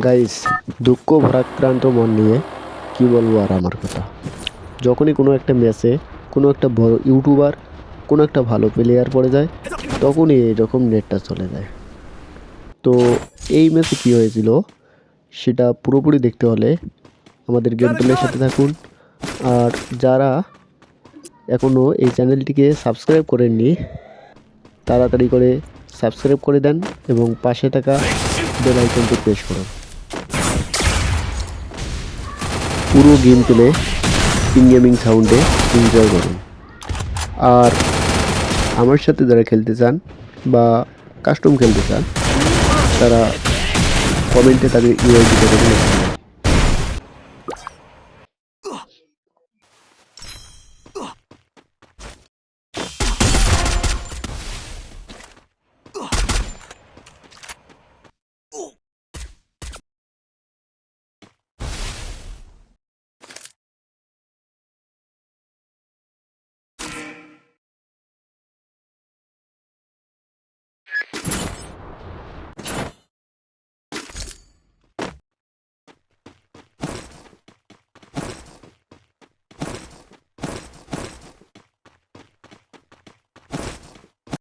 Guys, দুঃখ ভারাক্রান্ত মন নিয়ে কি বলবো আর আমার কথা। যখনই কোনো একটা ম্যাচে কোনো একটা বড় ইউটিউবার কোনো একটা ভালো প্লেয়ার পড়ে যায়, তখনই এরকম নেটটা চলে যায়। তো এই ম্যাচে কী হয়েছিল সেটা পুরোপুরি দেখতে হলে আমাদের গেম প্লের সাথে থাকুন। আর যারা এখনও এই চ্যানেলটিকে সাবস্ক্রাইব করেননি, তাড়াতাড়ি করে সাবস্ক্রাইব করে দেন এবং পাশে থাকা বেল আইকনটি প্রেস করুন। পুরো গেম প্লে ইন গেমিং সাউন্ডে এনজয় করুন। আর আমার সাথে যারা খেলতে চান বা কাস্টম খেলতে চান, তারা কমেন্টে তাদের ইউআইডি করে